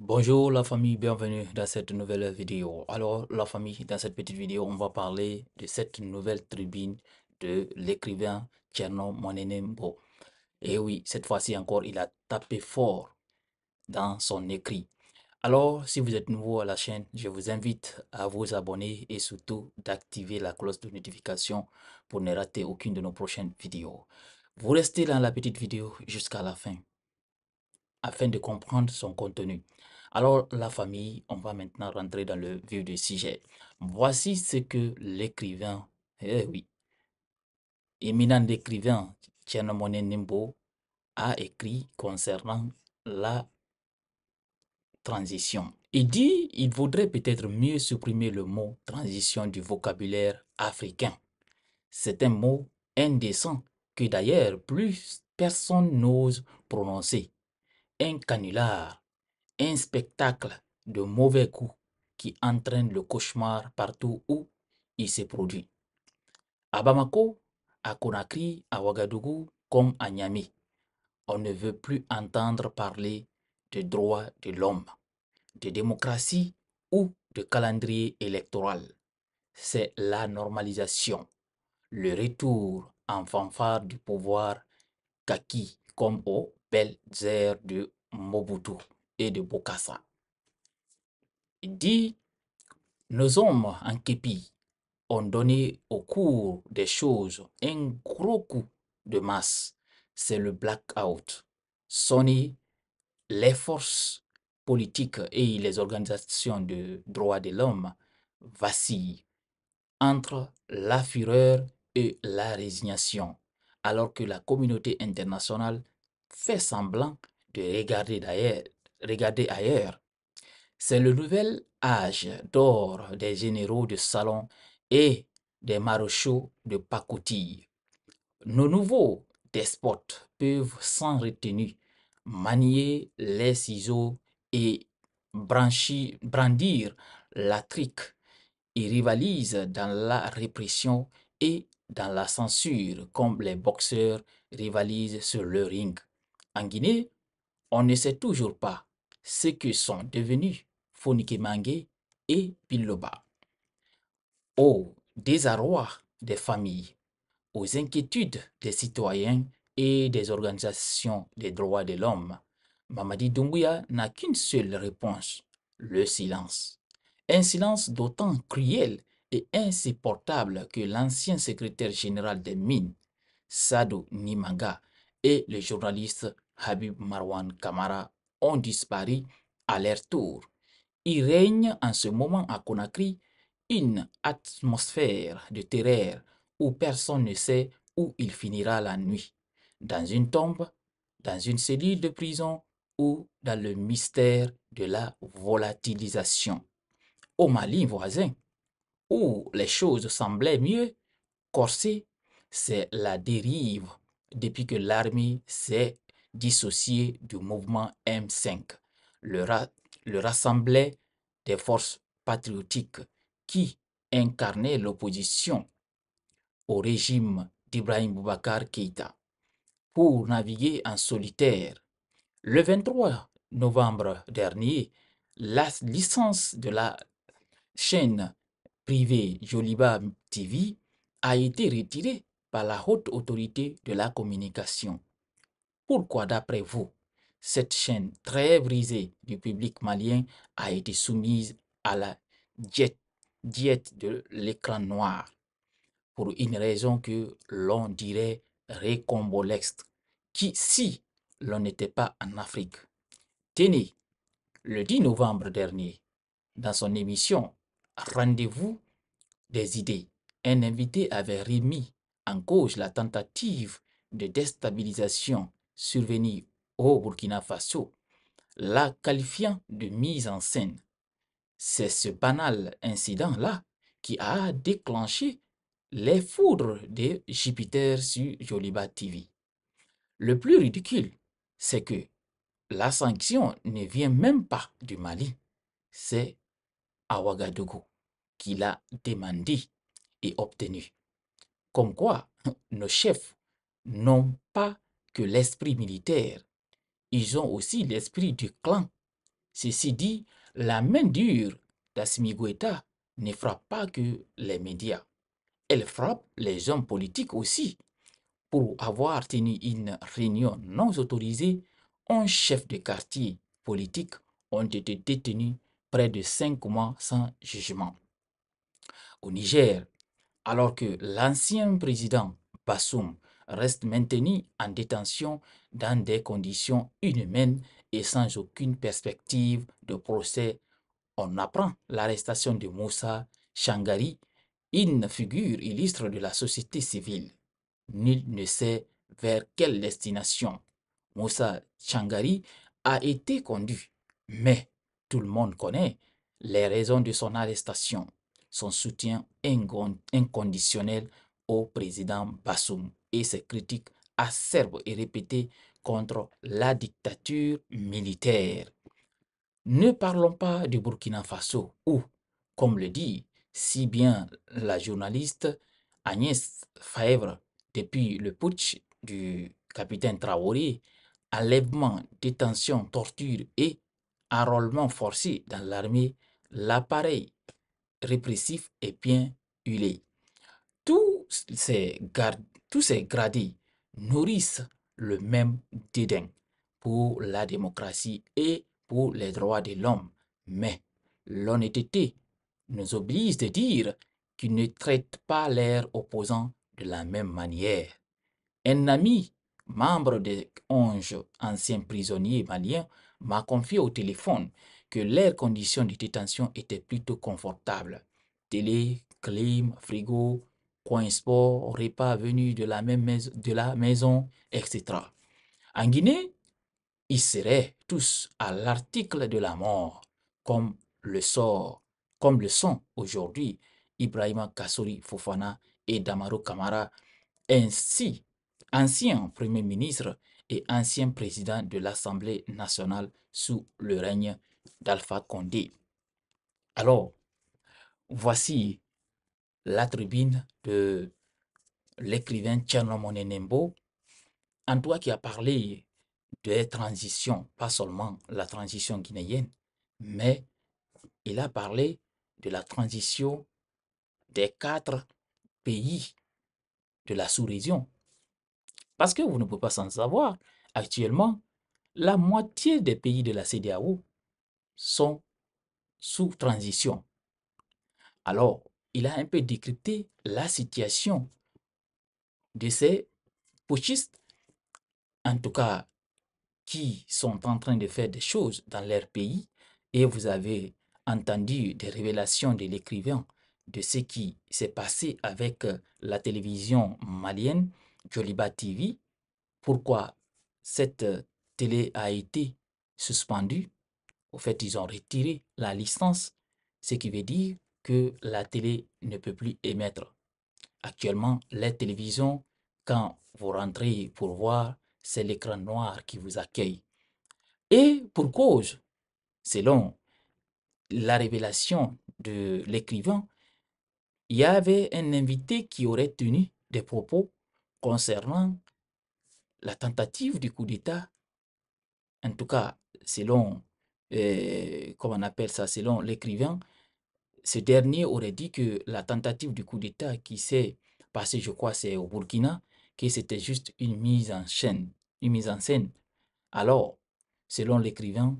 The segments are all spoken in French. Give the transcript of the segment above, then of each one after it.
Bonjour la famille, bienvenue dans cette nouvelle vidéo. Alors la famille, dans cette petite vidéo, on va parler de cette nouvelle tribune de l'écrivain Thierno Monenembo. Et oui, cette fois-ci encore, il a tapé fort dans son écrit. Alors, si vous êtes nouveau à la chaîne, je vous invite à vous abonner et surtout d'activer la cloche de notification pour ne rater aucune de nos prochaines vidéos. Vous restez dans la petite vidéo jusqu'à la fin afin de comprendre son contenu. Alors, la famille, on va maintenant rentrer dans le vif du sujet. Voici ce que l'écrivain, oui, éminent écrivain Tchernomone Nimbo a écrit concernant la transition. Il dit il vaudrait peut-être mieux supprimer le mot transition du vocabulaire africain. C'est un mot indécent que d'ailleurs plus personne n'ose prononcer. Un canular, un spectacle de mauvais goût qui entraîne le cauchemar partout où il se produit. À Bamako, à Conakry, à Ouagadougou comme à Niamey, on ne veut plus entendre parler de droits de l'homme, de démocratie ou de calendrier électoral. C'est la normalisation, le retour en fanfare du pouvoir kaki comme aux belles heures de Mobutu et de Bokassa. Il dit, nos hommes en képi ont donné au cours des choses un gros coup de masse. C'est le blackout. Sonny, les forces politiques et les organisations de droits de l'homme vacillent entre la fureur et la résignation, alors que la communauté internationale fait semblant de regarder ailleurs. C'est le nouvel âge d'or des généraux de salon et des maréchaux de pacotille. Nos nouveaux despotes peuvent sans retenue manier les ciseaux et brandir la trique. Ils rivalisent dans la répression et dans la censure comme les boxeurs rivalisent sur le ring. En Guinée, on ne sait toujours pas ce que sont devenus Fonike Mangue et Biloba. Au désarroi des familles, aux inquiétudes des citoyens et des organisations des droits de l'homme, Mamadi Doumbouya n'a qu'une seule réponse, le silence. Un silence d'autant cruel et insupportable que l'ancien secrétaire général des mines, Sadou Nimaga, et le journaliste Habib Marwan Kamara ont disparu à leur tour. Il règne en ce moment à Conakry une atmosphère de terreur où personne ne sait où il finira la nuit, dans une tombe, dans une cellule de prison ou dans le mystère de la volatilisation. Au Mali voisin, où les choses semblaient mieux corsées, c'est la dérive depuis que l'armée s'est dissociée du mouvement M5. Le, le rassemblet des forces patriotiques qui incarnaient l'opposition au régime d'Ibrahim Boubacar Keïta pour naviguer en solitaire. Le 23 novembre dernier, la licence de la chaîne privée Joliba TV a été retirée par la haute autorité de la communication. Pourquoi, d'après vous, cette chaîne très brisée du public malien a été soumise à la diète de l'écran noir? Pour une raison que l'on dirait récombolesque, qui, si l'on n'était pas en Afrique. Tenez, le 10 novembre dernier, dans son émission Rendez-vous des idées, un invité avait remis en cause la tentative de déstabilisation survenue au Burkina Faso, la qualifiant de mise en scène. C'est ce banal incident-là qui a déclenché les foudres de Jupiter sur Joliba TV. Le plus ridicule, c'est que la sanction ne vient même pas du Mali, c'est à Ouagadougou qui l'a demandé et obtenu. Comme quoi, nos chefs n'ont pas que l'esprit militaire, ils ont aussi l'esprit du clan. Ceci dit, la main dure d'Assimi Goïta ne frappe pas que les médias. Elle frappe les hommes politiques aussi. Pour avoir tenu une réunion non autorisée, 11 chefs de quartier politiques ont été détenus près de 5 mois sans jugement. Au Niger, alors que l'ancien président Bassoum reste maintenu en détention dans des conditions inhumaines et sans aucune perspective de procès, on apprend l'arrestation de Moussa Changari, une figure illustre de la société civile. Nul ne sait vers quelle destination Moussa Changari a été conduit, mais tout le monde connaît les raisons de son arrestation, son soutien inconditionnel au président Bassoum et ses critiques acerbes et répétées contre la dictature militaire. Ne parlons pas du Burkina Faso où, comme le dit si bien la journaliste Agnès Faèvre, depuis le putsch du capitaine Traoré, enlèvement, détention, torture et enrôlement forcé dans l'armée, l'appareil répressif est bien huilé. Tous tous ces gradés nourrissent le même dédain pour la démocratie et pour les droits de l'homme. Mais l'honnêteté nous oblige de dire qu'ils ne traitent pas leurs opposants de la même manière. Un ami, membre des 11 anciens prisonniers maliens, m'a confié au téléphone que leurs conditions de détention étaient plutôt confortables. Télé, clim, frigo, coin sport, repas venus de la maison, etc. En Guinée, ils seraient tous à l'article de la mort, comme le sort, comme le sont aujourd'hui Ibrahima Kassori Fofana et Damaro Kamara, ainsi ancien Premier ministre et ancien président de l'Assemblée nationale sous le règne d'Alpha Condé. Alors, voici la tribune de l'écrivain Tcherno Monenembo, en toi qui a parlé des transitions, pas seulement la transition guinéenne, mais il a parlé de la transition des 4 pays de la sous-région. Parce que vous ne pouvez pas s'en savoir, actuellement, la moitié des pays de la CEDEAO sont sous transition. Alors, il a un peu décrypté la situation de ces putschistes, en tout cas, qui sont en train de faire des choses dans leur pays. Et vous avez entendu des révélations de l'écrivain de ce qui s'est passé avec la télévision malienne, Joliba TV. Pourquoi cette télé a été suspendue? Au fait, ils ont retiré la licence, ce qui veut dire que la télé ne peut plus émettre. Actuellement, les télévisions, quand vous rentrez pour voir, c'est l'écran noir qui vous accueille. Et pour cause, selon la révélation de l'écrivain, il y avait un invité qui aurait tenu des propos concernant la tentative du coup d'État, en tout cas, selon, comment on appelle ça, selon l'écrivain, ce dernier aurait dit que la tentative du coup d'État qui s'est passée, je crois, c'est au Burkina, que c'était juste une mise en scène, une mise en scène. Alors, selon l'écrivain,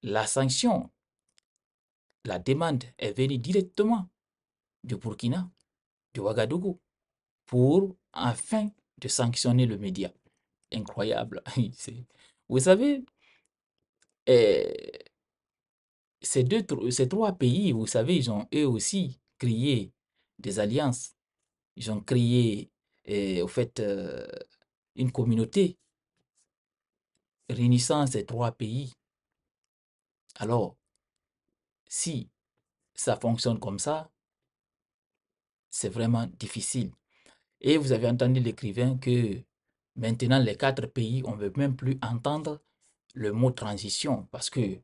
la sanction, la demande est venue directement du Burkina, de Ouagadougou, pour afin de sanctionner le média. Incroyable. Vous savez, ces 3 pays, vous savez, ils ont eux aussi créé des alliances. Ils ont créé, au fait, une communauté réunissant ces 3 pays. Alors, si ça fonctionne comme ça, c'est vraiment difficile. Et vous avez entendu l'écrivain que maintenant, les 4 pays, on ne veut même plus entendre le mot transition parce que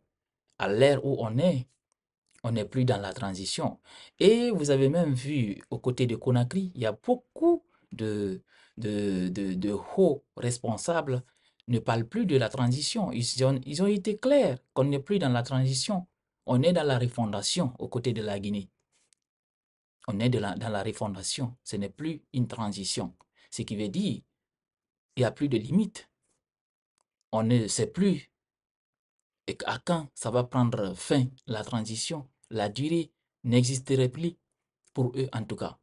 à l'ère où on n'est plus dans la transition. Et vous avez même vu aux côtés de Conakry, il y a beaucoup de hauts responsables ne parlent plus de la transition. Ils ont été clairs qu'on n'est plus dans la transition. On est dans la refondation aux côtés de la Guinée. On est dans la refondation. Ce n'est plus une transition. Ce qui veut dire il n'y a plus de limite. On ne sait plus à quand ça va prendre fin, la transition. La durée n'existerait plus, pour eux en tout cas.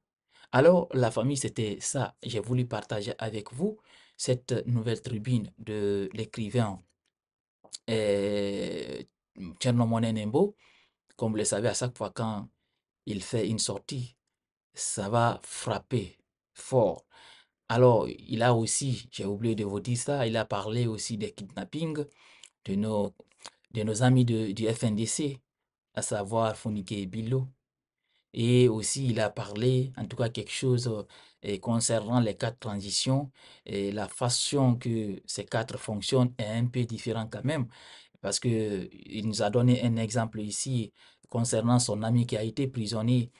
Alors, la famille, c'était ça. J'ai voulu partager avec vous cette nouvelle tribune de l'écrivain Tchernomone Nembo. Comme vous le savez, à chaque fois quand il fait une sortie, ça va frapper fort. Alors, il a aussi, j'ai oublié de vous dire ça, il a parlé aussi des kidnappings de nos amis du FNDC, à savoir Fonike et Bilo. Et aussi, il a parlé, en tout cas, quelque chose concernant les quatre transitions et la façon que ces quatre fonctionnent est un peu différent quand même. Parce que il nous a donné un exemple ici concernant son ami qui a été prisonnier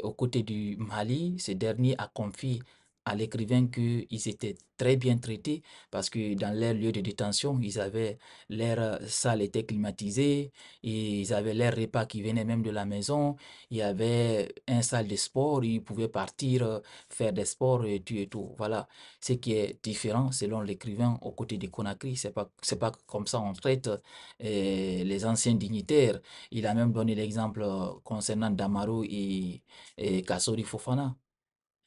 aux côtés du Mali. Ce dernier a confié à l'écrivain qu'ils étaient très bien traités parce que dans leur lieu de détention, ils avaient leur salle était climatisée, et ils avaient leur repas qui venait même de la maison. Il y avait un salle de sport, ils pouvaient partir faire des sports et tout et tout. Voilà. Ce qui est différent selon l'écrivain aux côtés de Conakry. C'est pas comme ça on traite les anciens dignitaires. Il a même donné l'exemple concernant Damaro et Kassori Fofana.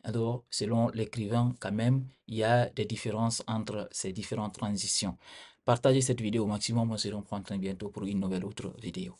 Alors, selon l'écrivain, quand même, il y a des différences entre ces différentes transitions. Partagez cette vidéo au maximum. On se reprend très bientôt pour une nouvelle autre vidéo.